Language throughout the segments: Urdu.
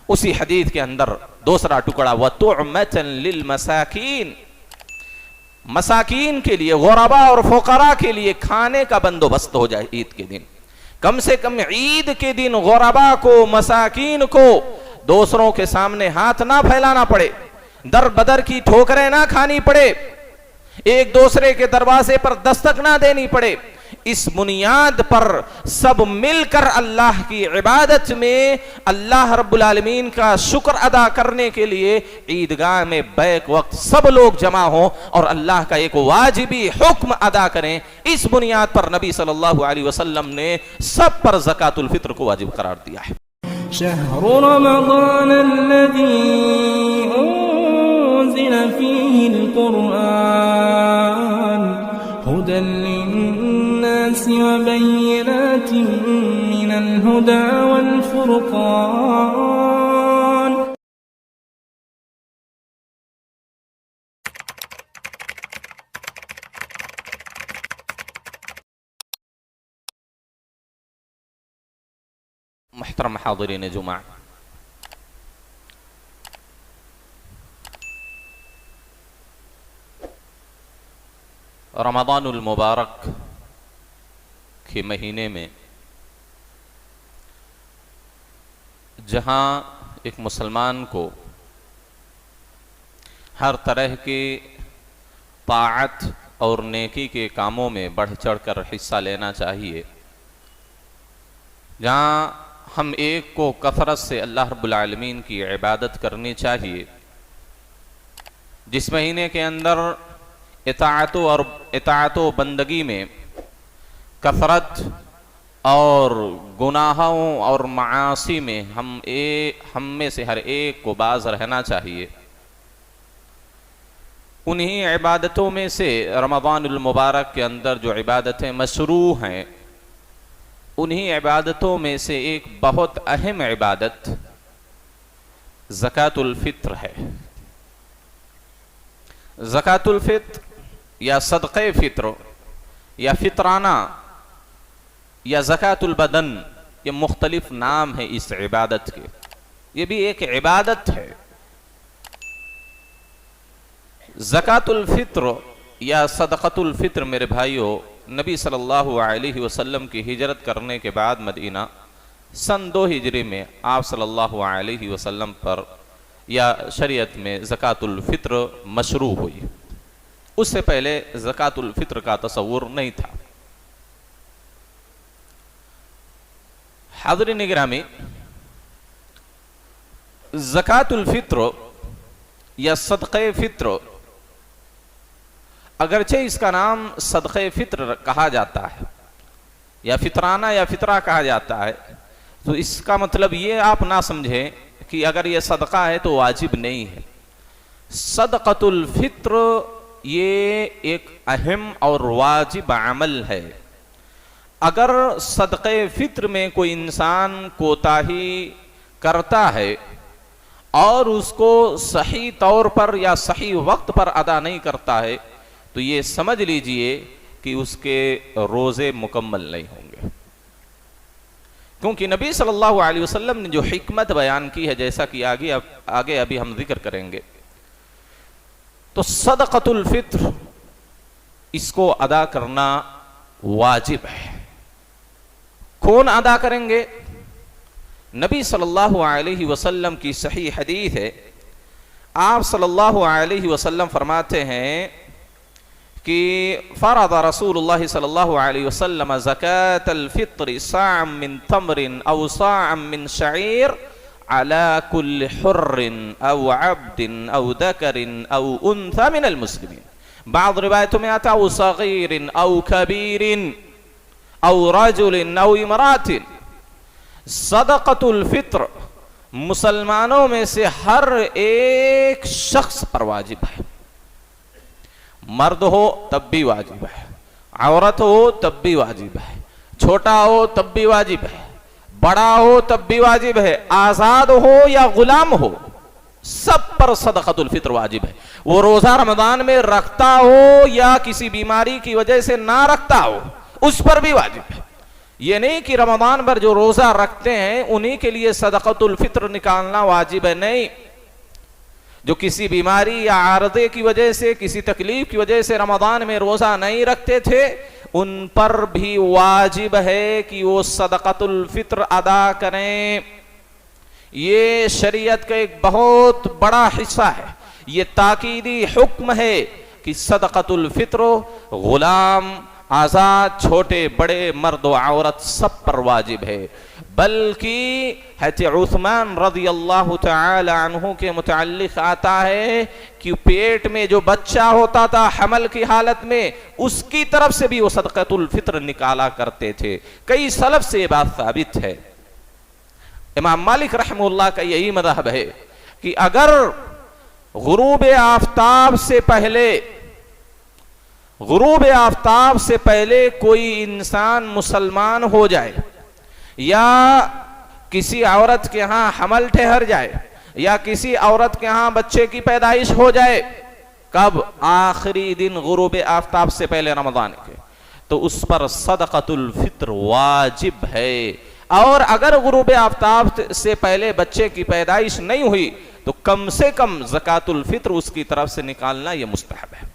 اسی حدیث کے اندر دوسرا ٹکڑا وَطُعْمَةً لِلْمَسَاكِينَ، مساکین کے لیے، غرباء اور فقراء کے لیے کھانے کا بندوبست ہو جائے عید کے دن. کم سے کم عید کے دن غرباء کو، مساکین کو دوسروں کے سامنے ہاتھ نہ پھیلانا پڑے، در بدر کی ٹھوکریں نہ کھانی پڑے، ایک دوسرے کے دروازے پر دستک نہ دینی پڑے. اس بنیاد پر سب مل کر اللہ کی عبادت میں اللہ رب العالمین کا شکر ادا کرنے کے لیے عیدگاہ میں بیک وقت سب لوگ جمع ہوں اور اللہ کا ایک واجبی حکم ادا کریں. اس بنیاد پر نبی صلی اللہ علیہ وسلم نے سب پر زکوٰۃ الفطر کو واجب قرار دیا ہے. شہر رمضان الذی انزل فیہ القرآن ہدی للناس وبینات من الہدی والفرقان. محترم حاضرین جمعہ، رمضان المبارک کے مہینے میں جہاں ایک مسلمان کو ہر طرح کی طاعت اور نیکی کے کاموں میں بڑھ چڑھ کر حصہ لینا چاہیے، جہاں ہم ایک کو کثرت سے اللہ رب العالمین کی عبادت کرنی چاہیے، جس مہینے کے اندر اطاعت و بندگی میں کثرت اور گناہوں اور معاصی میں ہم میں سے ہر ایک کو باز رہنا چاہیے. انہی عبادتوں میں سے رمضان المبارک کے اندر جو عبادتیں مشروع ہیں، انہی عبادتوں میں سے ایک بہت اہم عبادت زکوٰۃ الفطر ہے. زکوٰۃ الفطر یا صدقہ فطر یا فطرانہ یا زکوٰۃ البدن، یہ مختلف نام ہے اس عبادت کے. یہ بھی ایک عبادت ہے. زکوٰۃ الفطر یا صدقۃ الفطر میرے بھائیو، نبی صلی اللہ علیہ وسلم کی ہجرت کرنے کے بعد مدینہ سن 2 ہجری میں آپ صلی اللہ علیہ وسلم پر یا شریعت میں زکوٰۃ الفطر مشروع ہوئی. اس سے پہلے زکوٰۃ الفطر کا تصور نہیں تھا. حاضرین گرامی، زکوٰۃ الفطر یا صدقہ فطر، اگرچہ اس کا نام صدقہ فطر کہا جاتا ہے یا فطرانہ یا فطرہ کہا جاتا ہے، تو اس کا مطلب یہ آپ نہ سمجھیں کہ اگر یہ صدقہ ہے تو واجب نہیں ہے. صدقۃ الفطر یہ ایک اہم اور واجب عمل ہے. اگر صدقہ فطر میں کوئی انسان کوتاہی کرتا ہے اور اس کو صحیح طور پر یا صحیح وقت پر ادا نہیں کرتا ہے تو یہ سمجھ لیجئے کہ اس کے روزے مکمل نہیں ہوں گے. کیونکہ نبی صلی اللہ علیہ وسلم نے جو حکمت بیان کی ہے، جیسا کہ آگے ابھی ہم ذکر کریں گے، تو صدقۃ الفطر اس کو ادا کرنا واجب ہے. کون ادا کریں گے؟ نبی صلی اللہ علیہ وسلم کی صحیح حدیث ہے. آپ صلی اللہ علیہ وسلم فرماتے ہیں کہ فرض رسول اللہ صلی اللہ علیہ وسلم زکاة الفطر صاعا من تمر او صاعا من شعیر على كل حر او عبد او ذکر او انثى من المسلمین. بعض روایتوں میں آتا او صغیر او کبیر او رجل او امرات. صدقۃ الفطر مسلمانوں میں سے ہر ایک شخص پر واجب ہے. مرد ہو تب بھی واجب ہے، عورت ہو تب بھی واجب ہے، چھوٹا ہو تب بھی واجب ہے، بڑا ہو تب بھی واجب ہے، آزاد ہو یا غلام ہو، سب پر صدقۃ الفطر واجب ہے. وہ روزہ رمضان میں رکھتا ہو یا کسی بیماری کی وجہ سے نہ رکھتا ہو، اس پر بھی واجب ہے. یہ نہیں کہ رمضان بھر جو روزہ رکھتے ہیں انہی کے لیے صدقۃ الفطر نکالنا واجب ہے، نہیں. جو کسی بیماری یا عارضے کی وجہ سے، کسی تکلیف کی وجہ سے رمضان میں روزہ نہیں رکھتے تھے، ان پر بھی واجب ہے کہ وہ صدقۃ الفطر ادا کریں. یہ شریعت کا ایک بہت بڑا حصہ ہے، یہ تاکیدی حکم ہے کہ صدقۃ الفطر غلام، آزاد، چھوٹے بڑے، مرد و عورت سب پر واجب ہے. بلکہ حضرت عثمان رضی اللہ تعالی عنہ کے متعلق آتا ہے کہ پیٹ میں جو بچہ ہوتا تھا حمل کی حالت میں، اس کی طرف سے بھی وہ صدقۃ الفطر نکالا کرتے تھے. کئی سلف سے یہ بات ثابت ہے. امام مالک رحمہ اللہ کا یہی مذہب ہے کہ اگر غروب آفتاب سے پہلے کوئی انسان مسلمان ہو جائے، یا کسی عورت کے ہاں حمل ٹھہر جائے، یا کسی عورت کے ہاں بچے کی پیدائش ہو جائے، کب؟ آخری دن غروب آفتاب سے پہلے رمضان کے، تو اس پر صدقۃ الفطر واجب ہے. اور اگر غروب آفتاب سے پہلے بچے کی پیدائش نہیں ہوئی تو کم سے کم زکوٰۃ الفطر اس کی طرف سے نکالنا یہ مستحب ہے.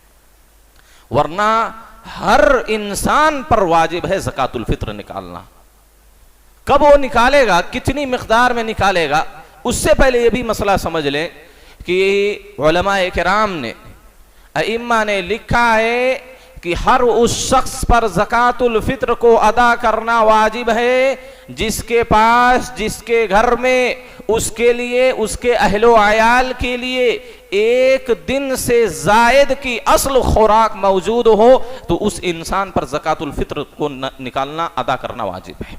ورنہ ہر انسان پر واجب ہے زکوٰۃ الفطر نکالنا. کب وہ نکالے گا، کتنی مقدار میں نکالے گا، اس سے پہلے یہ بھی مسئلہ سمجھ لیں کہ علماء کرام نے، ائمہ نے لکھا ہے کہ ہر اس شخص پر زکوٰۃ الفطر کو ادا کرنا واجب ہے جس کے پاس، جس کے گھر میں اس کے لیے، اس کے اہل و عیال کے لیے ایک دن سے زائد کی اصل خوراک موجود ہو، تو اس انسان پر زکوٰۃ الفطر کو نکالنا، ادا کرنا واجب ہے.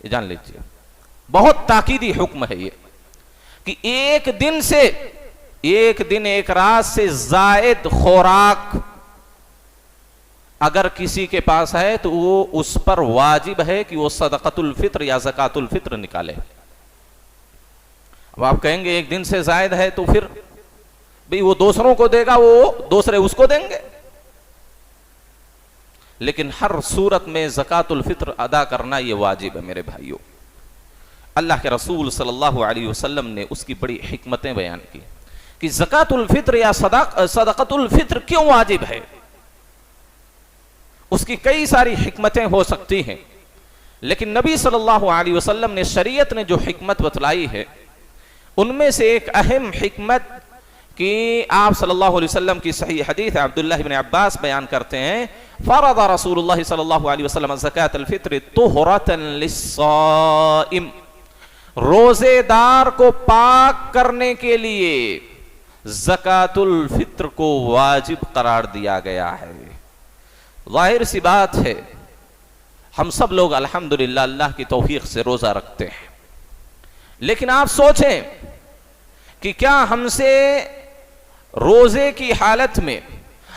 یہ جان لیجیے، بہت تاکیدی حکم ہے یہ کہ ایک دن ایک رات سے زائد خوراک اگر کسی کے پاس ہے تو وہ اس پر واجب ہے کہ وہ صدقۃ الفطر یا زکوٰۃ الفطر نکالے. اب آپ کہیں گے ایک دن سے زائد ہے تو پھر بھی وہ دوسروں کو دے گا، وہ دوسرے اس کو دیں گے. لیکن ہر صورت میں زکوٰۃ الفطر ادا کرنا یہ واجب ہے میرے بھائیوں. اللہ کے رسول صلی اللہ علیہ وسلم نے اس کی بڑی حکمتیں بیان کی کہ زکوٰۃ الفطر یا صدقۃ الفطر کیوں واجب ہے. اس کی کئی ساری حکمتیں ہو سکتی ہیں، لیکن نبی صلی اللہ علیہ وسلم نے، شریعت نے جو حکمت بتلائی ہے ان میں سے ایک اہم حکمت کہ آپ صلی اللہ علیہ وسلم کی صحیح حدیث عبداللہ بن عباس بیان کرتے ہیں، فرض رسول اللہ صلی اللہ علیہ وسلم زکاۃ الفطر طہرۃ للصائم، روزے دار کو پاک کرنے کے لیے زکاۃ الفطر کو واجب قرار دیا گیا ہے. ظاہر سی بات ہے، ہم سب لوگ الحمدللہ اللہ کی توفیق سے روزہ رکھتے ہیں، لیکن آپ سوچیں کہ کیا ہم سے روزے کی حالت میں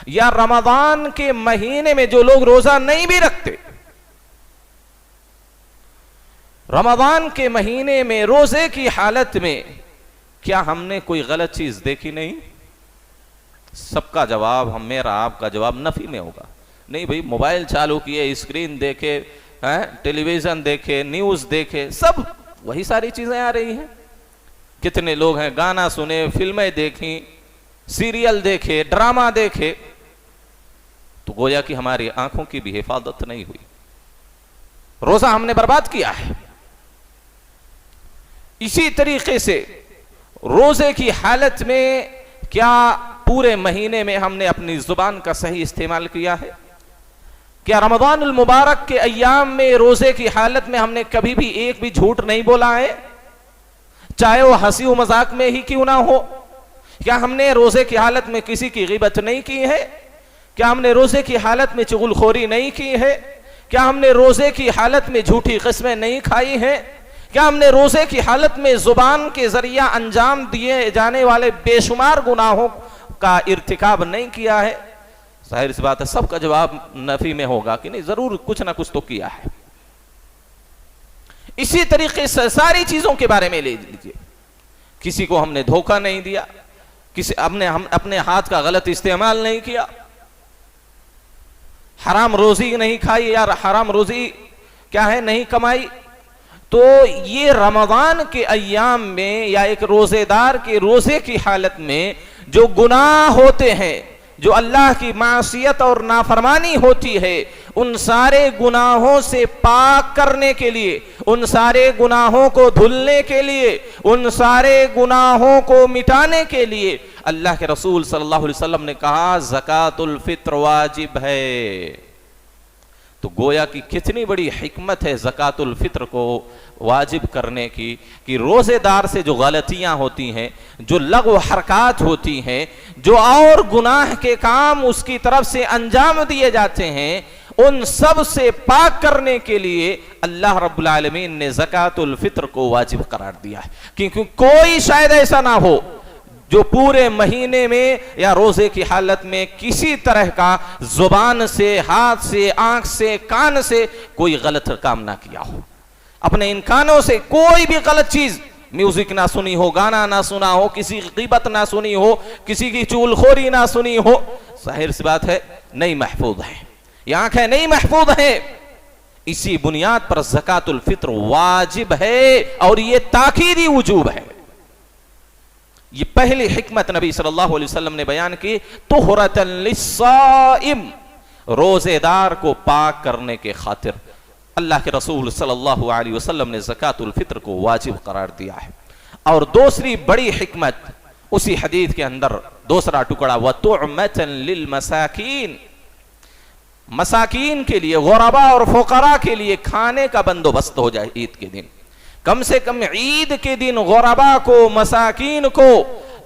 یا رمضان کے مہینے میں جو لوگ روزہ نہیں بھی رکھتے، رمضان کے مہینے میں روزے کی حالت میں کیا ہم نے کوئی غلط چیز دیکھی نہیں؟ سب کا جواب، میرا آپ کا جواب نفی میں ہوگا. نہیں بھئی، موبائل چالو کیے، اسکرین دیکھے، ٹیلی ویژن دیکھے، نیوز دیکھے، سب وہی ساری چیزیں آ رہی ہیں. کتنے لوگ ہیں گانا سنے، فلمیں دیکھیں، سیریل دیکھے، ڈرامہ دیکھے، تو گویا کہ ہماری آنکھوں کی بھی حفاظت نہیں ہوئی، روزہ ہم نے برباد کیا ہے. اسی طریقے سے روزے کی حالت میں کیا پورے مہینے میں ہم نے اپنی زبان کا صحیح استعمال کیا ہے؟ کیا رمضان المبارک کے ایام میں روزے کی حالت میں ہم نے کبھی بھی ایک بھی جھوٹ نہیں بولا ہے، چاہے وہ ہنسی و مذاق میں ہی کیوں نہ ہو؟ کیا ہم نے روزے کی حالت میں کسی کی غیبت نہیں کی ہے؟ کیا ہم نے روزے کی حالت میں چغل خوری نہیں کی ہے؟ کیا ہم نے روزے کی حالت میں جھوٹی قسمیں نہیں کھائی ہیں؟ کیا ہم نے روزے کی حالت میں زبان کے ذریعہ انجام دیے جانے والے بے شمار گناہوں کا ارتکاب نہیں کیا ہے؟ ظاہر سی بات ہے سب کا جواب نفی میں ہوگا کہ نہیں، ضرور کچھ نہ کچھ تو کیا ہے. اسی طریقے سے ساری چیزوں کے بارے میں لے لیجیے، کسی کو ہم نے دھوکہ نہیں دیا، ہم اپنے ہاتھ کا غلط استعمال نہیں کیا، حرام روزی نہیں کھائی یا حرام روزی کیا ہے نہیں کمائی. تو یہ رمضان کے ایام میں یا ایک روزے دار کے روزے کی حالت میں جو گناہ ہوتے ہیں, جو اللہ کی معصیت اور نافرمانی ہوتی ہے, ان سارے گناہوں سے پاک کرنے کے لیے, ان سارے گناہوں کو دھلنے کے لیے, ان سارے گناہوں کو مٹانے کے لیے اللہ کے رسول صلی اللہ علیہ وسلم نے کہا زکوٰۃ الفطر واجب ہے. تو گویا کی کتنی بڑی حکمت ہے زکوٰۃ الفطر کو واجب کرنے کی, کہ روزے دار سے جو غلطیاں ہوتی ہیں, جو لغو حرکات ہوتی ہیں, جو اور گناہ کے کام اس کی طرف سے انجام دیے جاتے ہیں, ان سب سے پاک کرنے کے لیے اللہ رب العالمین نے زکوٰۃ الفطر کو واجب قرار دیا ہے. کیونکہ کوئی شاید ایسا نہ ہو جو پورے مہینے میں یا روزے کی حالت میں کسی طرح کا زبان سے, ہاتھ سے, آنکھ سے, کان سے کوئی غلط کام نہ کیا ہو. اپنے ان کانوں سے کوئی بھی غلط چیز, میوزک نہ سنی ہو, گانا نہ سنا ہو, کسی کی غیبت نہ سنی ہو, کسی کی چغل خوری نہ سنی ہو, ظاہر سی بات ہے نہیں محفوظ ہے, یہ آنکھیں نہیں محفوظ ہیں. اسی بنیاد پر زکوٰۃ الفطر واجب ہے اور یہ تاکیدی وجوب ہے. یہ پہلی حکمت نبی صلی اللہ علیہ وسلم نے بیان کی, طہرۃ للصائم, روزے دار کو پاک کرنے کے خاطر اللہ کے رسول صلی اللہ علیہ وسلم نے زکوٰۃ الفطر کو واجب قرار دیا ہے. اور دوسری بڑی حکمت اسی حدیث کے اندر دوسرا ٹکڑا, وَطُعْمَةً لِلْمَسَاكِينَ, مساکین کے لیے, غربا اور فقراء کے لیے کھانے کا بندوبست ہو جائے عید کے دن. کم سے کم عید کے دن غربا کو, مساکین کو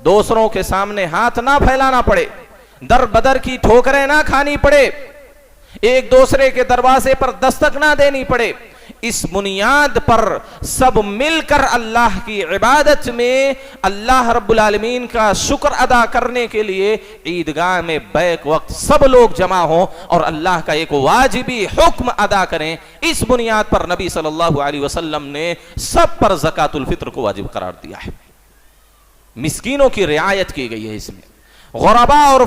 دوسروں کے سامنے ہاتھ نہ پھیلانا پڑے, در بدر کی ٹھوکریں نہ کھانی پڑے, ایک دوسرے کے دروازے پر دستک نہ دینی پڑے. اس بنیاد پر سب مل کر اللہ کی عبادت میں اللہ رب العالمین کا شکر ادا کرنے کے لیے عیدگاہ میں بیک وقت سب لوگ جمع ہوں اور اللہ کا ایک واجبی حکم ادا کریں. اس بنیاد پر نبی صلی اللہ علیہ وسلم نے سب پر زکوٰۃ الفطر کو واجب قرار دیا ہے. مسکینوں کی رعایت کی گئی ہے اس میں. غربا اور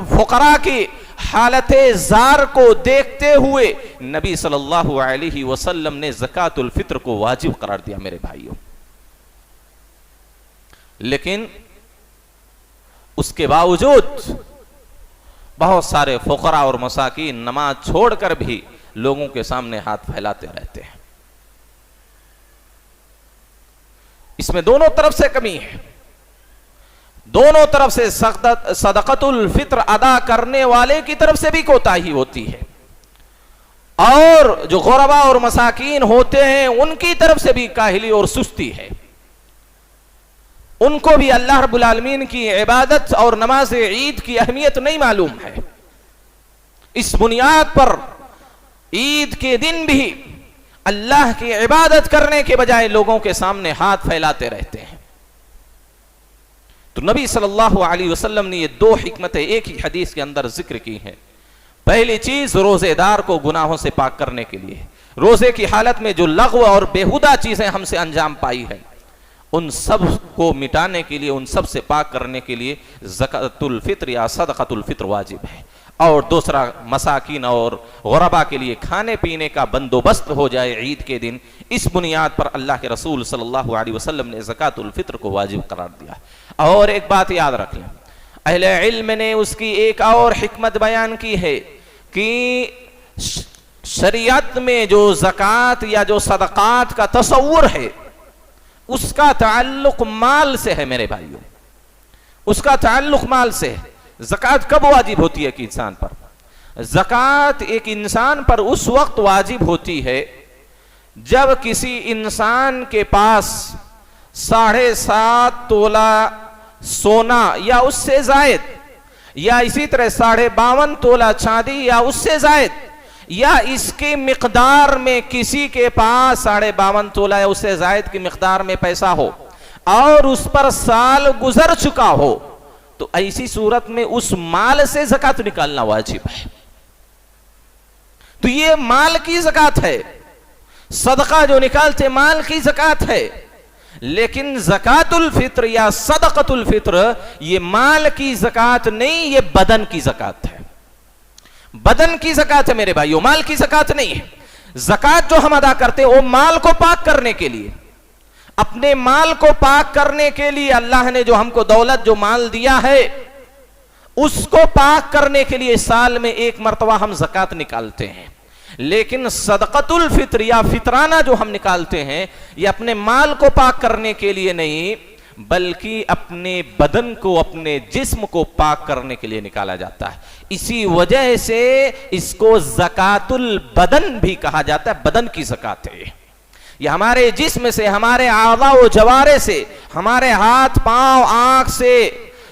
فقراء کی حالت زار کو دیکھتے ہوئے نبی صلی اللہ علیہ وسلم نے زکوٰۃ الفطر کو واجب قرار دیا میرے بھائیوں. لیکن اس کے باوجود بہت سارے فقراء اور مساکین نماز چھوڑ کر بھی لوگوں کے سامنے ہاتھ پھیلاتے رہتے ہیں. اس میں دونوں طرف سے کمی ہے. دونوں طرف سے صدقۃ الفطر ادا کرنے والے کی طرف سے بھی کوتاہی ہوتی ہے, اور جو غربا اور مساکین ہوتے ہیں ان کی طرف سے بھی کاہلی اور سستی ہے. ان کو بھی اللہ رب العالمین کی عبادت اور نماز عید کی اہمیت نہیں معلوم ہے. اس بنیاد پر عید کے دن بھی اللہ کی عبادت کرنے کے بجائے لوگوں کے سامنے ہاتھ پھیلاتے رہتے ہیں. تو نبی صلی اللہ علیہ وسلم نے یہ دو حکمتیں ایک ہی حدیث کے اندر ذکر کی ہیں. پہلی چیز روزے دار کو گناہوں سے پاک کرنے کے لیے, روزے کی حالت میں جو لغو اور بیہودہ چیزیں ہم سے انجام پائی ہیں ان سب کو مٹانے کے لیے, ان سب سے پاک کرنے کے لیے زکوٰۃ الفطر یا صدقۃ الفطر واجب ہے. اور دوسرا مساکین اور غربا کے لیے کھانے پینے کا بندوبست ہو جائے عید کے دن. اس بنیاد پر اللہ کے رسول صلی اللہ علیہ وسلم نے زکوٰۃ الفطر کو واجب قرار دیا. اور ایک بات یاد رکھ لیں, اہل علم نے اس کی ایک اور حکمت بیان کی ہے کہ شریعت میں جو زکوٰۃ یا جو صدقات کا تصور ہے اس کا تعلق مال سے ہے میرے بھائیوں, اس کا تعلق مال سے ہے. زکوٰۃ کب واجب ہوتی ہے کہ انسان پر؟ زکوٰۃ ایک انسان پر اس وقت واجب ہوتی ہے جب کسی انسان کے پاس 7.5 تولہ سونا یا اس سے زائد, یا اسی طرح 52.5 تولہ چاندی یا اس سے زائد, یا اس کی مقدار میں کسی کے پاس 52.5 تولہ یا اس سے زائد کی مقدار میں پیسہ ہو اور اس پر سال گزر چکا ہو, تو ایسی صورت میں اس مال سے زکوٰۃ نکالنا واجب ہے. تو یہ مال کی زکوٰۃ ہے, صدقہ جو نکالتے مال کی زکوٰۃ ہے. لیکن زکوٰۃ الفطر یا صدقۃ الفطر یہ مال کی زکوٰۃ نہیں, یہ بدن کی زکوٰۃ ہے. بدن کی زکوٰۃ ہے میرے بھائیو, مال کی زکوٰۃ نہیں ہے. زکات جو ہم ادا کرتے ہیں وہ مال کو پاک کرنے کے لیے، اپنے مال کو پاک کرنے کے لیے اللہ نے جو ہم کو دولت جو مال دیا ہے اس کو پاک کرنے کے لیے سال میں ایک مرتبہ ہم زکات نکالتے ہیں. لیکن صدقۃ الفطر یا فطرانہ جو ہم نکالتے ہیں یہ اپنے مال کو پاک کرنے کے لیے نہیں بلکہ اپنے بدن کو، اپنے جسم کو پاک کرنے کے لیے نکالا جاتا ہے. اسی وجہ سے اس کو زکات البدن بھی کہا جاتا ہے. بدن کی زکات ہے یہ ہمارے جسم سے، ہمارے اعضاء و جوارح سے، ہمارے ہاتھ پاؤں، آنکھ سے،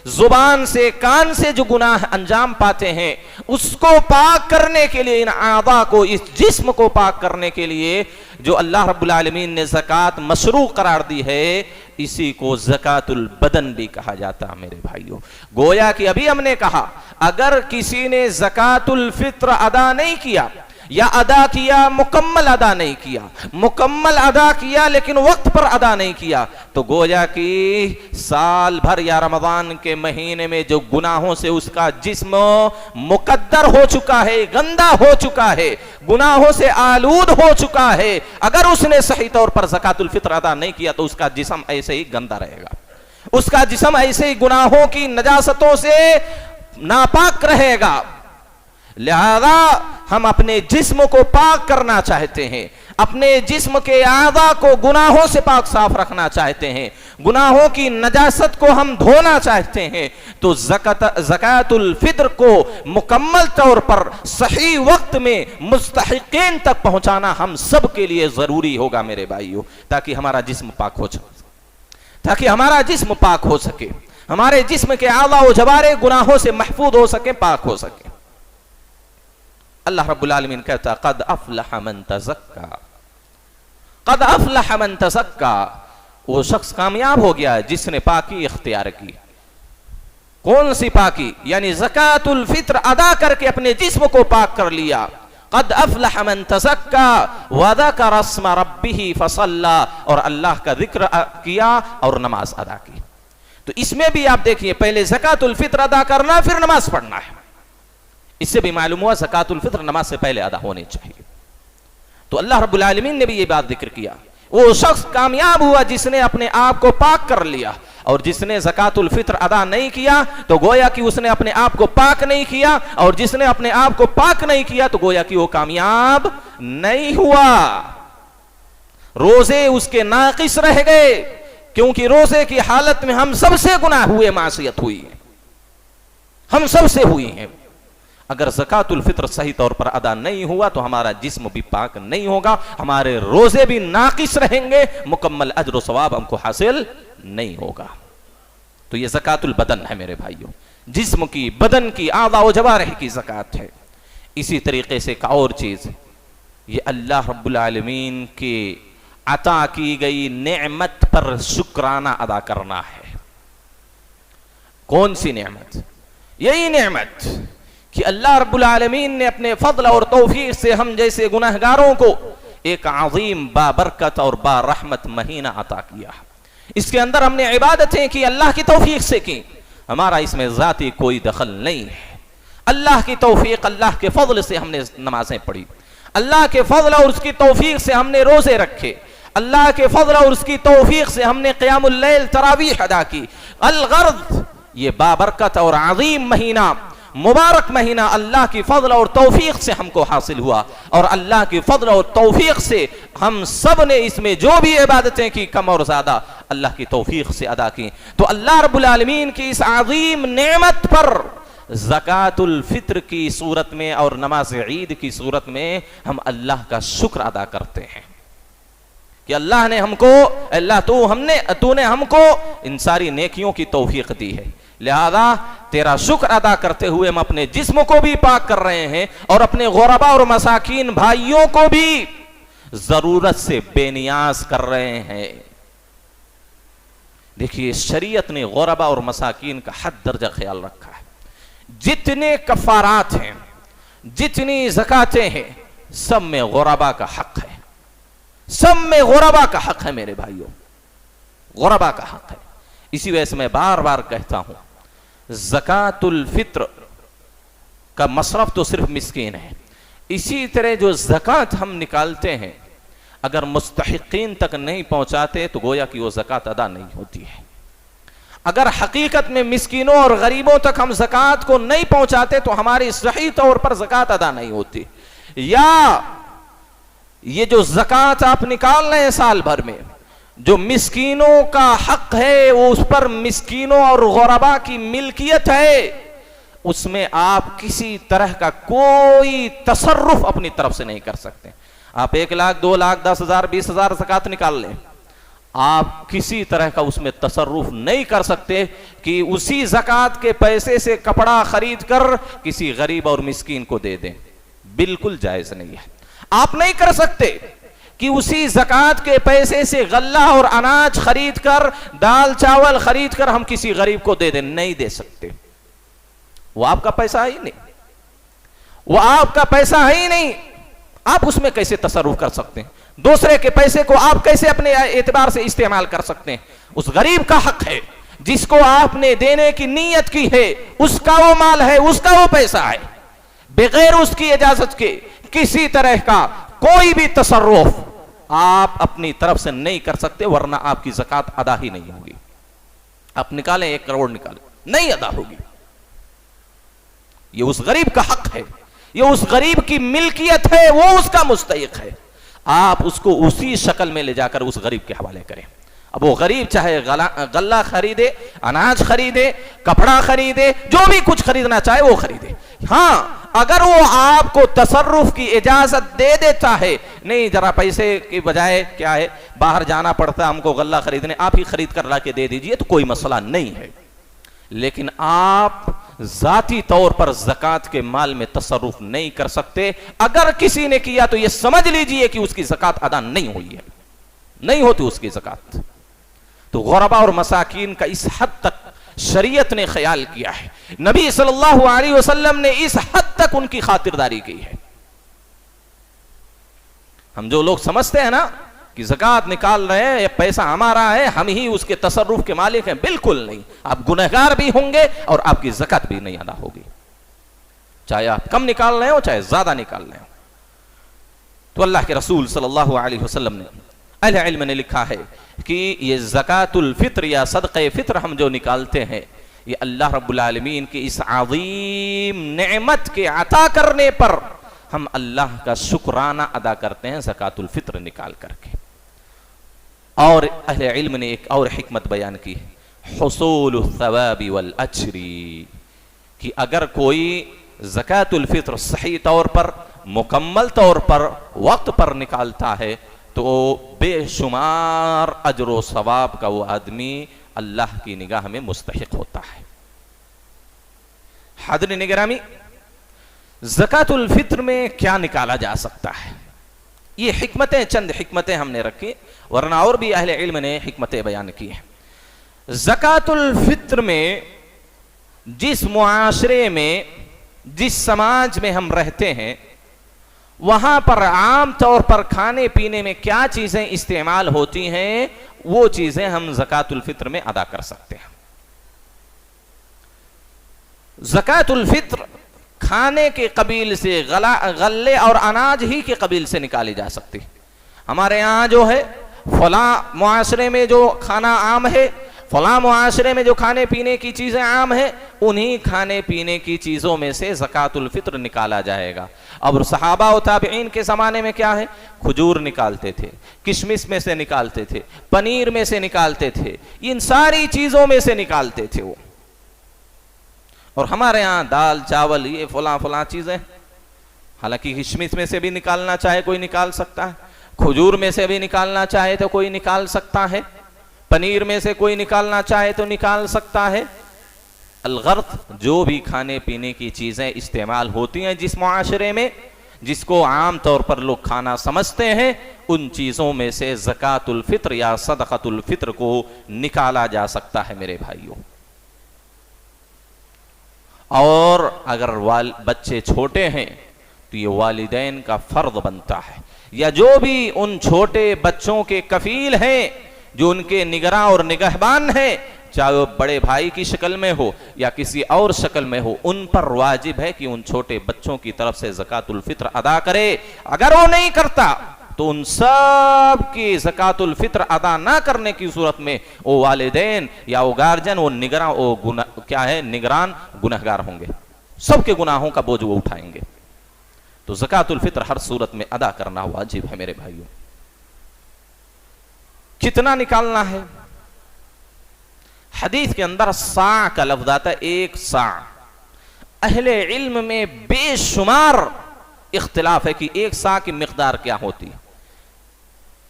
زبان سے، کان سے جو گناہ انجام پاتے ہیں اس کو پاک کرنے کے لیے، ان اعضاء کو، اس جسم کو پاک کرنے کے لیے جو اللہ رب العالمین نے زکات مشروع قرار دی ہے اسی کو زکات البدن بھی کہا جاتا ہے. میرے بھائیوں، گویا کہ ابھی ہم نے کہا اگر کسی نے زکات الفطر ادا نہیں کیا یا ادا کیا مکمل ادا نہیں کیا، مکمل ادا کیا لیکن وقت پر ادا نہیں کیا، تو گویا کہ سال بھر یا رمضان کے مہینے میں جو گناہوں سے اس کا جسم مقدر ہو چکا ہے، گندا ہو چکا ہے، گناہوں سے آلود ہو چکا ہے، اگر اس نے صحیح طور پر زکات الفطر ادا نہیں کیا تو اس کا جسم ایسے ہی گندا رہے گا، اس کا جسم ایسے ہی گناہوں کی نجاستوں سے ناپاک رہے گا. لہذا ہم اپنے جسم کو پاک کرنا چاہتے ہیں، اپنے جسم کے اعضاء کو گناہوں سے پاک صاف رکھنا چاہتے ہیں، گناہوں کی نجاست کو ہم دھونا چاہتے ہیں، تو زکات الفطر کو مکمل طور پر صحیح وقت میں مستحقین تک پہنچانا ہم سب کے لیے ضروری ہوگا میرے بھائیوں، تاکہ ہمارا جسم پاک ہو سکے، تاکہ ہمارا جسم پاک ہو سکے، ہمارے جسم کے اعضاء و جوارح گناہوں سے محفوظ ہو سکے، پاک ہو سکے. اللہ رب العالمین کہتا قد افلح من تزکا، قد افلح من تزکا، وہ شخص کامیاب ہو گیا جس نے پاکی اختیار کی. کون سی پاکی؟ یعنی زکات الفطر ادا کر کے اپنے جسم کو پاک کر لیا. قد افلح من تزکا وذکر اسم ربہ فصلی، اور اللہ کا ذکر کیا اور نماز ادا کی. تو اس میں بھی آپ دیکھیے پہلے زکات الفطر ادا کرنا پھر نماز پڑھنا ہے. اس سے بھی معلوم ہوا زکات الفطر نماز سے پہلے ادا ہونے چاہیے. تو اللہ رب العالمین نے بھی یہ بات ذکر کیا، وہ شخص کامیاب ہوا جس نے اپنے آپ کو پاک کر لیا، اور جس نے زکات الفطر ادا نہیں کیا تو گویا کہ اس نے اپنے آپ کو پاک نہیں کیا، اور جس نے اپنے آپ کو پاک نہیں کیا تو گویا کہ وہ کامیاب نہیں ہوا. روزے اس کے ناقص رہ گئے، کیونکہ روزے کی حالت میں ہم سب سے گناہ ہوئے، معصیت ہوئی ہے، ہم سب سے ہوئی ہیں. اگر زکات الفطر صحیح طور پر ادا نہیں ہوا تو ہمارا جسم بھی پاک نہیں ہوگا، ہمارے روزے بھی ناقص رہیں گے، مکمل اجر و ثواب ہم کو حاصل نہیں ہوگا. تو یہ زکات البدن ہے میرے بھائیوں، جسم کی، بدن کی، اعضاء و جوارح کی زکات ہے. اسی طریقے سے ایک اور چیز، یہ اللہ رب العالمین کی عطا کی گئی نعمت پر شکرانہ ادا کرنا ہے. کون سی نعمت؟ یہی نعمت کہ اللہ رب العالمین نے اپنے فضل اور توفیق سے ہم جیسے گناہگاروں کو ایک عظیم بابرکت اور بارحمت مہینہ عطا کیا. اس کے اندر ہم نے عبادتیں کی، اللہ کی توفیق سے کی، ہمارا اس میں ذاتی کوئی دخل نہیں ہے. اللہ کی توفیق، اللہ کے فضل سے ہم نے نمازیں پڑھی، اللہ کے فضل اور اس کی توفیق سے ہم نے روزے رکھے، اللہ کے فضل اور اس کی توفیق سے ہم نے قیام اللیل، تراویح ادا کی. الغرض یہ بابرکت اور عظیم مہینہ، مبارک مہینہ اللہ کی فضل اور توفیق سے ہم کو حاصل ہوا، اور اللہ کی فضل اور توفیق سے ہم سب نے اس میں جو بھی عبادتیں کی کم اور زیادہ اللہ کی توفیق سے ادا کی. تو اللہ رب العالمین کی اس عظیم نعمت پر زکات الفطر کی صورت میں اور نماز عید کی صورت میں ہم اللہ کا شکر ادا کرتے ہیں کہ اللہ نے ہم کو، اللہ تو نے ہم کو ان ساری نیکیوں کی توفیق دی ہے، لہذا تیرا شکر ادا کرتے ہوئے ہم اپنے جسم کو بھی پاک کر رہے ہیں اور اپنے غربا اور مساکین بھائیوں کو بھی ضرورت سے بے نیاز کر رہے ہیں. دیکھیے شریعت نے غربا اور مساکین کا حد درجہ خیال رکھا ہے. جتنے کفارات ہیں، جتنی زکاتیں ہیں، سب میں غربا کا حق ہے، سب میں غربا کا حق ہے میرے بھائیوں، غربا کا حق ہے. اسی وجہ سے میں بار بار کہتا ہوں زکات الفطر کا مصرف تو صرف مسکین ہے، اسی طرح جو زکوٰۃ ہم نکالتے ہیں اگر مستحقین تک نہیں پہنچاتے تو گویا کہ وہ زکوٰۃ ادا نہیں ہوتی ہے. اگر حقیقت میں مسکینوں اور غریبوں تک ہم زکوٰۃ کو نہیں پہنچاتے تو ہماری صحیح طور پر زکوٰۃ ادا نہیں ہوتی. یا یہ جو زکوٰۃ آپ نکال رہے ہیں سال بھر میں، جو مسکینوں کا حق ہے، وہ اس پر مسکینوں اور غربا کی ملکیت ہے، اس میں آپ کسی طرح کا کوئی تصرف اپنی طرف سے نہیں کر سکتے. آپ 1 لاکھ 2 لاکھ 10,000 20,000 زکوٰۃ نکال لیں، آپ کسی طرح کا اس میں تصرف نہیں کر سکتے کہ اسی زکوٰۃ کے پیسے سے کپڑا خرید کر کسی غریب اور مسکین کو دے دیں. بالکل جائز نہیں ہے. آپ نہیں کر سکتے کہ اسی زکوٰۃ کے پیسے سے غلہ اور اناج خرید کر، دال چاول خرید کر ہم کسی غریب کو دے دیں. نہیں دے سکتے. وہ آپ کا پیسہ ہے ہی نہیں، وہ آپ کا پیسہ ہے ہی نہیں. آپ اس میں کیسے تصرف کر سکتے ہیں؟ دوسرے کے پیسے کو آپ کیسے اپنے اعتبار سے استعمال کر سکتے ہیں؟ اس غریب کا حق ہے، جس کو آپ نے دینے کی نیت کی ہے، اس کا وہ مال ہے، اس کا وہ پیسہ ہے. بغیر اس کی اجازت کے کسی طرح کا کوئی بھی تصرف آپ اپنی طرف سے نہیں کر سکتے، ورنہ آپ کی زکوٰۃ ادا ہی نہیں ہوگی. آپ نکالیں 1 کروڑ نکالیں، نہیں ادا ہوگی. یہ اس غریب کا حق ہے، یہ اس غریب کی ملکیت ہے، وہ اس کا مستحق ہے. آپ اس کو اسی شکل میں لے جا کر اس غریب کے حوالے کریں. اب وہ غریب چاہے غلہ خریدے، اناج خریدے، کپڑا خریدے، جو بھی کچھ خریدنا چاہے وہ خریدے. ہاں اگر وہ آپ کو تصرف کی اجازت دے دیتا ہے، نہیں ذرا پیسے کی بجائے کیا ہے باہر جانا پڑتا ہم کو غلہ خریدنے، آپ ہی خرید کر لا کے دے دیجئے، تو کوئی مسئلہ نہیں ہے. لیکن آپ ذاتی طور پر زکوٰۃ کے مال میں تصرف نہیں کر سکتے. اگر کسی نے کیا تو یہ سمجھ لیجئے کہ اس کی زکوٰۃ ادا نہیں ہوئی ہے، نہیں ہوتی اس کی زکوٰۃ. تو غربا اور مساکین کا اس حد تک شریعت نے خیال کیا ہے، نبی صلی اللہ علیہ وسلم نے اس حد تک ان کی خاطرداری کی ہے. ہم جو لوگ سمجھتے ہیں نا کہ زکوٰۃ نکال رہے ہیں، یہ پیسہ ہمارا ہے، ہم ہی اس کے تصرف کے مالک ہیں، بالکل نہیں. آپ گنہگار بھی ہوں گے اور آپ کی زکوٰۃ بھی نہیں ادا ہوگی، چاہے آپ کم نکال رہے ہو چاہے زیادہ نکال رہے ہو. تو اللہ کے رسول صلی اللہ علیہ وسلم نے، اہل علم نے لکھا ہے کہ یہ زکوٰۃ الفطر یا صدقہ فطر ہم جو نکالتے ہیں، یہ اللہ رب العالمین کی اس عظیم نعمت کے عطا کرنے پر ہم اللہ کا شکرانہ ادا کرتے ہیں زکوٰۃ الفطر نکال کر کے. اور اہل علم نے ایک اور حکمت بیان کی ہے، حصول الثواب والاجر، کہ اگر کوئی زکوٰۃ الفطر صحیح طور پر، مکمل طور پر، وقت پر نکالتا ہے تو بے شمار اجر و ثواب کا وہ آدمی اللہ کی نگاہ میں مستحق ہوتا ہے. حاضرین گرامی، زکوٰۃ الفطر میں کیا نکالا جا سکتا ہے؟ یہ حکمتیں، چند حکمتیں ہم نے رکھی، ورنہ اور بھی اہل علم نے حکمتیں بیان کی ہیں. زکوٰۃ الفطر میں جس معاشرے میں، جس سماج میں ہم رہتے ہیں، وہاں پر عام طور پر کھانے پینے میں کیا چیزیں استعمال ہوتی ہیں، وہ چیزیں ہم زکوٰۃ الفطر میں ادا کر سکتے ہیں. زکوٰۃ الفطر کھانے کے قبیل سے، غلے اور اناج ہی کے قبیل سے نکالی جا سکتی. ہمارے یہاں جو ہے فلاں معاشرے میں جو کھانا عام ہے، فلاں معاشرے میں جو کھانے پینے کی چیزیں عام ہیں، انہی کھانے پینے کی چیزوں میں سے زکوٰۃ الفطر نکالا جائے گا. اب صحابہ و تابعین کے زمانے میں کیا ہے، کھجور نکالتے تھے، کشمش میں سے نکالتے تھے، پنیر میں سے نکالتے تھے، ان ساری چیزوں میں سے نکالتے تھے وہ. اور ہمارے ہاں دال چاول یہ فلاں فلاں چیزیں، حالانکہ کشمش میں سے بھی نکالنا چاہے کوئی نکال سکتا ہے، کھجور میں سے بھی نکالنا چاہے تو کوئی نکال سکتا ہے، پنیر میں سے کوئی نکالنا چاہے تو نکال سکتا ہے. الغرض جو بھی کھانے پینے کی چیزیں استعمال ہوتی ہیں جس معاشرے میں، جس کو عام طور پر لوگ کھانا سمجھتے ہیں، ان چیزوں میں سے زکوٰۃ الفطر یا صدقۃ الفطر کو نکالا جا سکتا ہے میرے بھائیوں. اور اگر بچے چھوٹے ہیں تو یہ والدین کا فرض بنتا ہے، یا جو بھی ان چھوٹے بچوں کے کفیل ہیں، جو ان کے نگراں اور نگہبان ہیں، چاہے وہ بڑے بھائی کی شکل میں ہو یا کسی اور شکل میں ہو، ان پر واجب ہے کہ ان چھوٹے بچوں کی طرف سے زکوٰۃ الفطر ادا کرے۔ اگر وہ نہیں کرتا تو ان سب کی زکوٰۃ الفطر ادا نہ کرنے کی صورت میں وہ والدین یا وہ گارجن وہ نگران گنہگار ہوں گے، سب کے گناہوں کا بوجھ وہ اٹھائیں گے۔ تو زکوٰۃ الفطر ہر صورت میں ادا کرنا واجب ہے میرے بھائیوں۔ کتنا نکالنا ہے؟ حدیث کے اندر صاع کا لفظ آتا ہے، ایک صاع۔ اہل علم میں بے شمار اختلاف ہے کہ ایک صاع کی مقدار کیا ہوتی ہے۔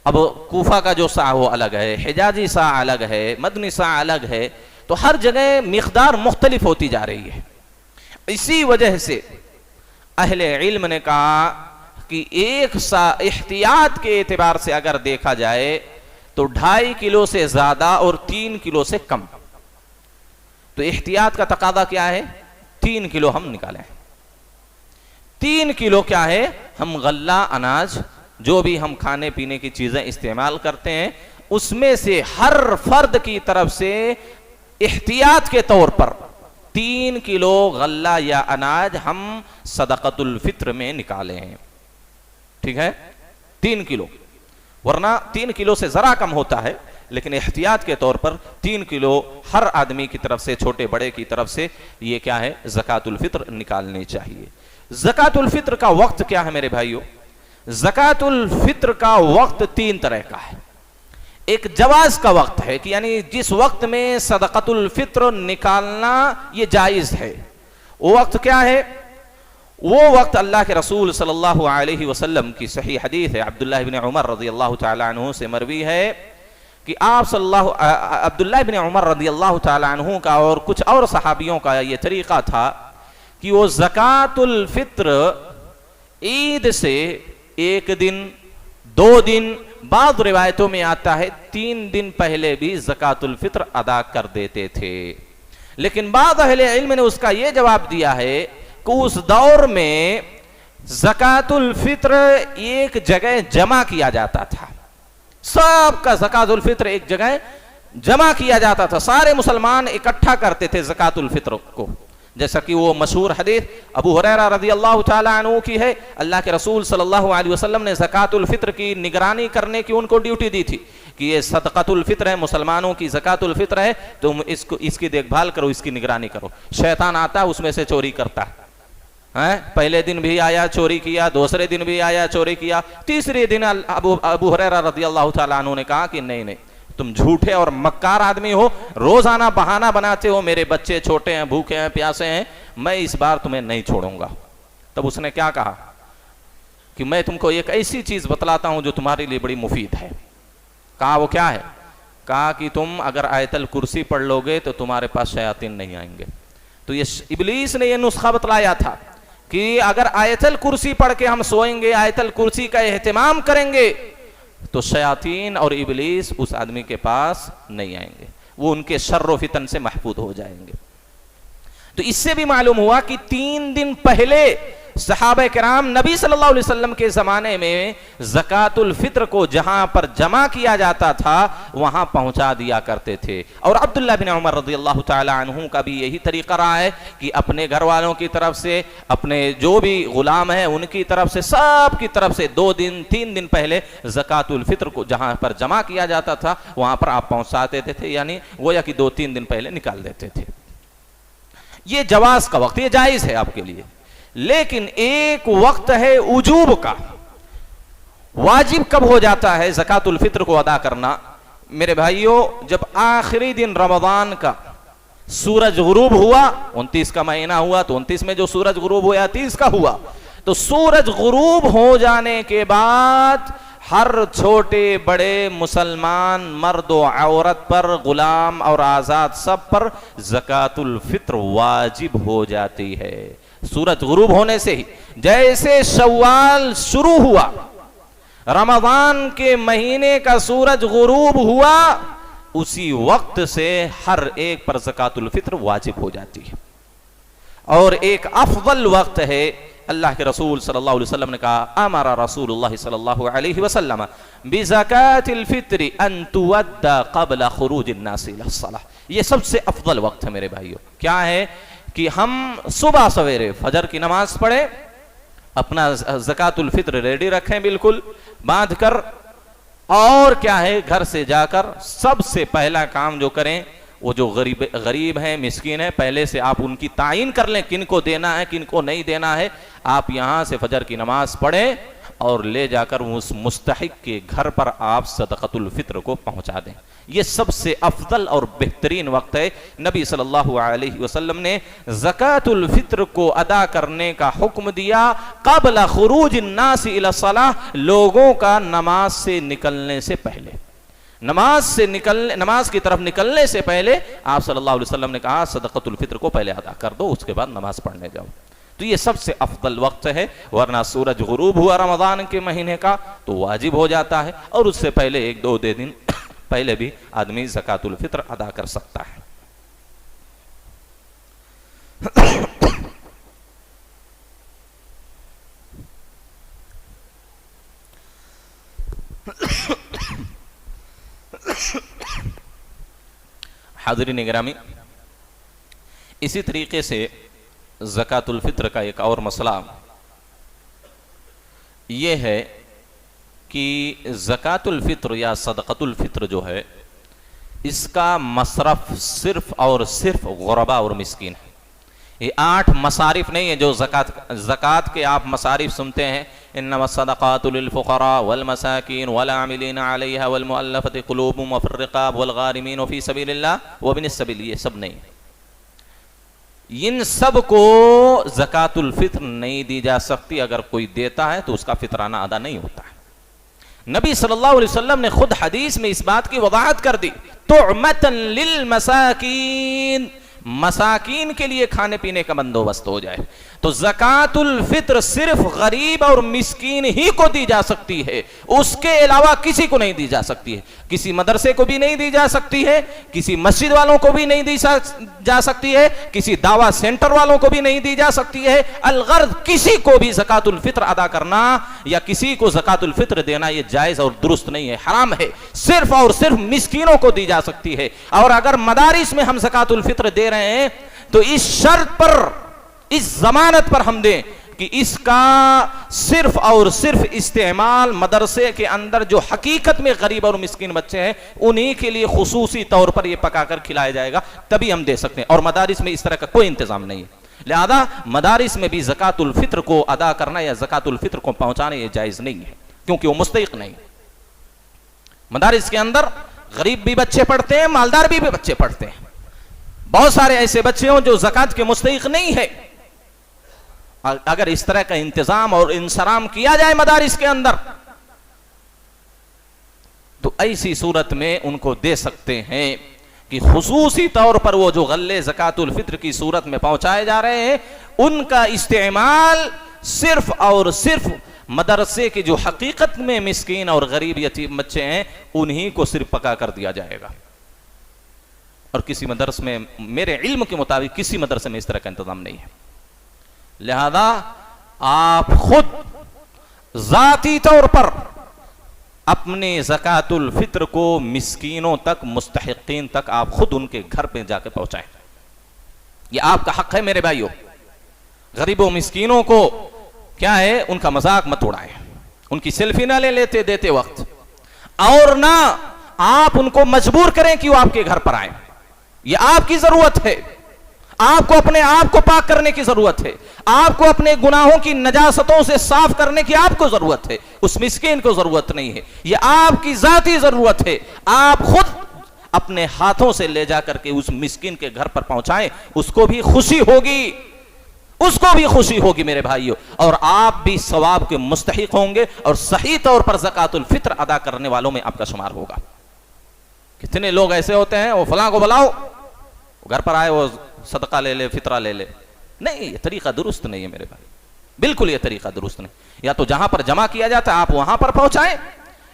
اب کوفہ کا جو صاع وہ الگ ہے، حجازی صاع الگ ہے، مدنی صاع الگ ہے، تو ہر جگہ مقدار مختلف ہوتی جا رہی ہے۔ اسی وجہ سے اہل علم نے کہا کہ ایک صاع احتیاط کے اعتبار سے اگر دیکھا جائے تو 2.5 کلو سے زیادہ اور 3 کلو سے کم۔ تو احتیاط کا تقاضا کیا ہے؟ 3 کلو ہم نکالیں۔ 3 کلو کیا ہے؟ ہم غلہ اناج جو بھی ہم کھانے پینے کی چیزیں استعمال کرتے ہیں اس میں سے ہر فرد کی طرف سے احتیاط کے طور پر 3 کلو غلہ یا اناج ہم صدقۃ الفطر میں نکالیں۔ ٹھیک ہے؟ 3 کلو، ورنہ 3 کلو سے ذرا کم ہوتا ہے، لیکن احتیاط کے طور پر 3 کلو ہر آدمی کی طرف سے، چھوٹے بڑے کی طرف سے یہ کیا ہے؟ زکوٰۃ الفطر نکالنی چاہیے۔ زکوٰۃ الفطر کا وقت کیا ہے میرے بھائیوں؟ زکوٰۃ الفطر کا وقت 3 طرح کا ہے۔ ایک جواز کا وقت ہے کہ یعنی جس وقت میں صدقۃ الفطر نکالنا یہ جائز ہے، وہ وقت کیا ہے؟ وہ وقت اللہ کے رسول صلی اللہ علیہ وسلم کی صحیح حدیث ہے، عبداللہ بن عمر رضی اللہ تعالی عنہ سے مروی ہے کہ آپ عبداللہ بن عمر رضی اللہ تعالی عنہ کا اور کچھ اور صحابیوں کا یہ طریقہ تھا کہ وہ زکوٰۃ الفطر عید سے 1 دن 2 دن، بعض روایتوں میں آتا ہے 3 دن پہلے بھی زکوٰۃ الفطر ادا کر دیتے تھے۔ لیکن بعض اہل علم نے اس کا یہ جواب دیا ہے کہ اس دور میں زکوٰۃ الفطر ایک جگہ جمع کیا جاتا تھا، سب کا زکوٰۃ الفطر ایک جگہ جمع کیا جاتا تھا، سارے مسلمان اکٹھا کرتے تھے زکوٰۃ الفطر کو، جیسا کہ وہ مشہور حدیث ابو ہریرہ رضی اللہ تعالی عنہ کی ہے۔ اللہ کے رسول صلی اللہ علیہ وسلم نے زکوٰۃ الفطر کی نگرانی کرنے کی ان کو ڈیوٹی دی تھی کہ یہ صدقۃ الفطر ہے، مسلمانوں کی زکوٰۃ الفطر ہے، تم اس کی دیکھ بھال کرو، اس کی نگرانی کرو۔ شیطان آتا اس میں سے چوری کرتا ہے، پہلے دن بھی آیا چوری کیا، دوسرے دن بھی آیا چوری کیا، تیسرے دن ابو ہریرہ رضی اللہ تعالیٰ عنہ نے کہا کہ نہیں، تم جھوٹے اور مکار آدمی ہو، روزانہ بہانہ بناتے ہو، میرے بچے چھوٹے ہیں، بھوکے ہیں، پیاسے ہیں، میں اس بار تمہیں نہیں چھوڑوں گا۔ تب اس نے کیا کہا کہ میں تم کو ایک ایسی چیز بتلاتا ہوں جو تمہارے لیے بڑی مفید ہے۔ کہا وہ کیا ہے؟ کہا کہ تم اگر آیت الکرسی پڑھ لو گے تو تمہارے پاس شیاطین نہیں آئیں گے۔ تو یہ ابلیس نے یہ نسخہ بتلایا تھا کہ اگر آیت الکرسی پڑھ کے ہم سوئیں گے، آیت الکرسی کا اہتمام کریں گے تو شیاطین اور ابلیس اس آدمی کے پاس نہیں آئیں گے، وہ ان کے شر و فتن سے محفوظ ہو جائیں گے۔ تو اس سے بھی معلوم ہوا کہ 3 دن پہلے صحابہ کرام نبی صلی اللہ علیہ وسلم کے زمانے میں زکوٰۃ الفطر کو جہاں پر جمع کیا جاتا تھا وہاں پہنچا دیا کرتے تھے۔ اور عبداللہ بن عمر رضی اللہ تعالی عنہ کا بھی یہی طریقہ رہا ہے کہ اپنے گھر والوں کی طرف سے، اپنے جو بھی غلام ہیں ان کی طرف سے، سب کی طرف سے 2 دن 3 دن پہلے زکوٰۃ الفطر کو جہاں پر جمع کیا جاتا تھا وہاں پر آپ پہنچاتے تھے، یعنی گویا کہ 2-3 دن پہلے نکال دیتے تھے۔ یہ جواز کا وقت، یہ جائز ہے آپ کے لیے۔ لیکن ایک وقت ہے وجوب کا، واجب کب ہو جاتا ہے زکوٰۃ الفطر کو ادا کرنا؟ میرے بھائیوں، جب آخری دن رمضان کا سورج غروب ہوا، 29 کا مہینہ ہوا تو 29 میں جو سورج غروب ہوا 30 کا ہوا، تو سورج غروب ہو جانے کے بعد ہر چھوٹے بڑے مسلمان مرد و عورت پر، غلام اور آزاد سب پر زکوٰۃ الفطر واجب ہو جاتی ہے۔ سورج غروب ہونے سے ہی، جیسے شوال شروع ہوا، رمضان کے مہینے کا سورج غروب ہوا، اسی وقت سے ہر ایک پر زکوٰۃ الفطر واجب ہو جاتی ہے۔ اور ایک افضل وقت ہے، اللہ کے رسول صلی اللہ علیہ وسلم نے کہا، امر رسول اللہ صلی اللہ علیہ وسلم بزکاۃ الفطر ان تؤدى قبل خروج الناس الى الصلاۃ، یہ سب سے افضل وقت ہے میرے بھائیوں. کیا ہے کہ ہم صبح سویرے فجر کی نماز پڑھیں, اپنا زکوٰۃ الفطر ریڈی رکھیں بالکل باندھ کر, اور کیا ہے گھر سے جا کر سب سے پہلا کام جو کریں, وہ جو غریب ہیں, مسکین ہیں, پہلے سے آپ ان کی تعین کر لیں کن کو دینا ہے کن کو نہیں دینا ہے. آپ یہاں سے فجر کی نماز پڑھیں اور لے جا کر اس مستحق کے گھر پر آپ صدقۃ الفطر کو پہنچا دیں. یہ سب سے افضل اور بہترین وقت ہے. نبی صلی اللہ علیہ وسلم نے زکوٰۃ الفطر کو ادا کرنے کا حکم دیا قبل خروج الناس الی الصلاۃ, لوگوں کا نماز سے نکلنے سے پہلے. نماز کی طرف نکلنے سے پہلے آپ صلی اللہ علیہ وسلم نے کہا صدقۃ الفطر کو پہلے ادا کر دو, اس کے بعد نماز پڑھنے جاؤ. تو یہ سب سے افضل وقت ہے, ورنہ سورج غروب ہوا رمضان کے مہینے کا تو واجب ہو جاتا ہے, اور اس سے پہلے 1-2 دن پہلے بھی آدمی زکوٰۃ الفطر ادا کر سکتا ہے. حاضرین گرامی, اسی طریقے سے زکوٰۃ الفطر کا ایک اور مسئلہ یہ ہے کہ زکوٰۃ الفطر یا صدقۃ الفطر جو ہے اس کا مصرف صرف اور صرف غربا اور مسکین ہے. یہ 8 مصارف نہیں ہے جو زکوٰۃ کے آپ مصارف سنتے ہیں, انما الصدقات للفقراء والمساکین والعاملین علیہا والمؤلفۃ قلوبہم وفی الرقاب والغارمین وفی سبیل اللہ وابن السبیل. یہ سب نہیں, ان سب کو زکوٰۃ الفطر نہیں دی جا سکتی. اگر کوئی دیتا ہے تو اس کا فطرانہ ادا نہیں ہوتا ہے. نبی صلی اللہ علیہ وسلم نے خود حدیث میں اس بات کی وضاحت کر دی, طعمۃ للمساکین, مساکین کے لیے کھانے پینے کا بندوبست ہو جائے. تو زکوٰۃ الفطر صرف غریب اور مسکین ہی کو دی جا سکتی ہے, اس کے علاوہ کسی کو نہیں دی جا سکتی ہے. کسی مدرسے کو بھی نہیں دی جا سکتی ہے, کسی مسجد والوں کو بھی نہیں دی جا سکتی ہے, کسی دعویٰ سینٹر والوں کو بھی نہیں دی جا سکتی ہے. الغرض کسی کو بھی زکوٰۃ الفطر ادا کرنا یا کسی کو زکوٰۃ الفطر دینا یہ جائز اور درست نہیں ہے, حرام ہے. صرف اور صرف مسکینوں کو دی جا سکتی ہے. اور اگر مدارس میں ہم زکوٰۃ الفطر دے رہے ہیں تو اس شرط پر, اس ضمانت پر ہم دیں کہ اس کا صرف اور صرف استعمال مدرسے کے اندر جو حقیقت میں غریب اور مسکین بچے ہیں انہی کے لیے خصوصی طور پر یہ پکا کر کھلایا جائے گا, تبھی ہم دے سکتے ہیں. اور مدارس میں اس طرح کا کوئی انتظام نہیں ہے. لہذا مدارس میں بھی زکوٰۃ الفطر کو ادا کرنا یا زکوٰۃ الفطر کو پہنچانا یہ جائز نہیں ہے, کیونکہ وہ مستحق نہیں. مدارس کے اندر غریب بھی بچے پڑھتے ہیں, مالدار بھی بچے پڑھتے ہیں. بہت سارے ایسے بچے ہوں جو زکوٰۃ کے مستحق نہیں ہے. اگر اس طرح کا انتظام اور انصرام کیا جائے مدارس کے اندر تو ایسی صورت میں ان کو دے سکتے ہیں کہ خصوصی طور پر وہ جو غلے زکوٰۃ الفطر کی صورت میں پہنچائے جا رہے ہیں ان کا استعمال صرف اور صرف مدرسے کے جو حقیقت میں مسکین اور غریب یتیم بچے ہیں انہی کو صرف پکا کر دیا جائے گا. اور کسی مدرسے میں, میرے علم کے مطابق کسی مدرسے میں اس طرح کا انتظام نہیں ہے. لہذا آپ خود ذاتی طور پر اپنے زکوٰۃ الفطر کو مسکینوں تک, مستحقین تک آپ خود ان کے گھر پہ جا کے پہنچائیں. یہ آپ کا حق ہے میرے بھائیوں. غریبوں مسکینوں کو کیا ہے, ان کا مذاق مت اڑائیں, ان کی سیلفی نہ لے لیتے دیتے وقت, اور نہ آپ ان کو مجبور کریں کہ وہ آپ کے گھر پر آئیں. یہ آپ کی ضرورت ہے, آپ کو اپنے آپ کو پاک کرنے کی ضرورت ہے, آپ کو اپنے گناہوں کی نجاستوں سے صاف کرنے کی آپ کو ضرورت ہے, اس مسکین کو ضرورت نہیں ہے. یہ آپ کی ذاتی ضرورت ہے. آپ خود اپنے ہاتھوں سے لے جا کر کے اس مسکین کے گھر پر پہنچائیں, اس کو بھی خوشی ہوگی, اس کو بھی خوشی ہوگی میرے بھائیوں, اور آپ بھی ثواب کے مستحق ہوں گے اور صحیح طور پر زکوٰۃ الفطر ادا کرنے والوں میں آپ کا شمار ہوگا. کتنے لوگ ایسے ہوتے ہیں, وہ فلاں کو بلاؤ, گھر پر آئے وہ صدقہ لے لے, فطرہ لے لے. نہیں, یہ طریقہ درست نہیں ہے میرے بھائی, بالکل یہ طریقہ درست نہیں. یا تو جہاں پر جمع کیا جاتا ہے آپ وہاں پر پہنچائیں,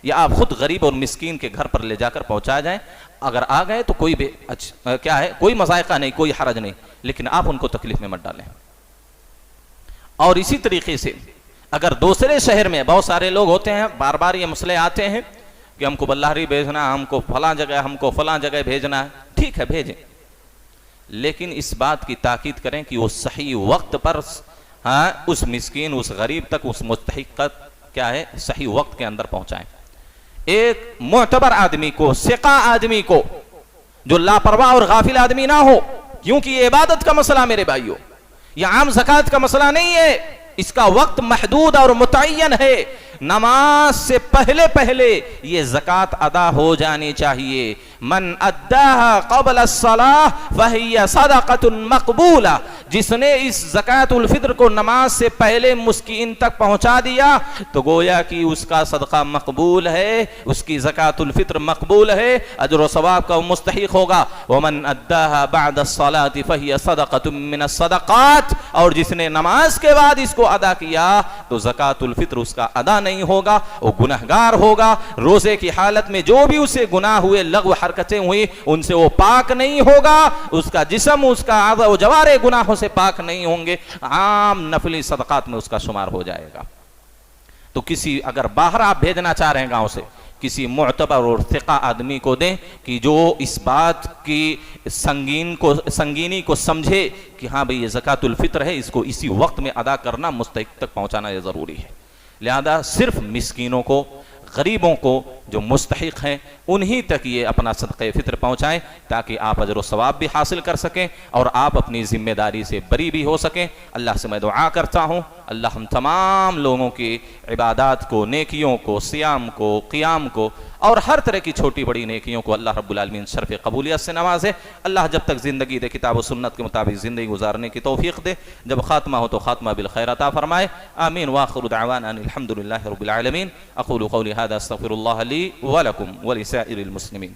یا آپ خود غریب اور مسکین کے گھر پر لے جا کر پہنچا جائیں. اگر آ گئے تو کوئی بھی کیا ہے, کوئی مذائقہ نہیں, کوئی حرج نہیں, لیکن آپ ان کو تکلیف میں مت ڈالیں. اور اسی طریقے سے اگر دوسرے شہر میں, بہت سارے لوگ ہوتے ہیں, بار بار یہ مسئلے آتے ہیں, کہ ہم کو بلہری بھیجنا ہے، ہم کو فلاں جگہ بھیجنا ہے، ٹھیک ہے بھیجیں، لیکن اس بات کی تاکید کریں کہ وہ صحیح وقت پر اس مسکین، اس غریب تک، اس مستحق کیا ہے صحیح وقت کے اندر پہنچائیں۔ ایک معتبر آدمی کو، ثقہ آدمی کو، جو لاپرواہ اور غافل آدمی نہ ہو، کیونکہ یہ عبادت کا مسئلہ میرے بھائیوں، یہ عام زکوٰۃ کا مسئلہ نہیں ہے، اس کا وقت محدود اور متعین ہے۔ نماز سے پہلے یہ زکوٰۃ ادا ہو جانی چاہیے۔ من اداها قبل الصلاة فهي صدقۃ مقبولہ، جس نے اس زکوٰۃ الفطر کو نماز سے پہلے مسکین تک پہنچا دیا تو گویا کہ اس کا صدقہ مقبول ہے، اس کی زکوٰۃ الفطر مقبول ہے، اجر و ثواب کا مستحق ہوگا۔ ومن اداها بعد الصلاة فهي صدقۃ من الصدقات، اور جس نے نماز کے بعد اس کو ادا کیا تو زکوٰۃ الفطر اس کا ادا نہیں ہوگا، وہ گنہگار ہوگا۔ روزے کی حالت میں جو بھی اسے گناہ ہوئے، لغو حرکتیں ہوئی، ان سے وہ پاک نہیں ہوگا، اس کا جسم، اس کا اعضاء و جوارح گناہوں سے پاک نہیں ہوں گے، عام نفلی صدقات میں اس کا شمار ہو جائے گا۔ تو کسی اگر باہر آپ بھیجنا چاہ رہے ہیں گاؤں سے، کسی معتبر اور ثقہ آدمی کو دیں کہ جو اس بات کی سنگینی کو سمجھے کہ ہاں بھئی یہ زکوٰۃ الفطر ہے، اس کو اسی وقت میں ادا کرنا، مستحق تک پہنچانا یہ ضروری ہے۔ لہذا صرف مسکینوں کو، غریبوں کو جو مستحق ہیں، انہی تک یہ اپنا صدقہ فطر پہنچائیں تاکہ آپ اجر و ثواب بھی حاصل کر سکیں اور آپ اپنی ذمہ داری سے بری بھی ہو سکیں۔ اللہ سے میں دعا کرتا ہوں اللہ ہم تمام لوگوں کی عبادات کو، نیکیوں کو، صیام کو، قیام کو اور ہر طرح کی چھوٹی بڑی نیکیوں کو اللہ رب العالمین شرف قبولیت سے نوازے۔ اللہ جب تک زندگی دے کتاب و سنت کے مطابق زندگی گزارنے کی توفیق دے، جب خاتمہ ہو تو خاتمہ بالخیر عطا فرمائے۔ آمین وآخر دعوانا ان الحمد للہ رب العالمین۔ اقول قولی هذا استغفر اللہ لی ولکم ولسائر المسلمین۔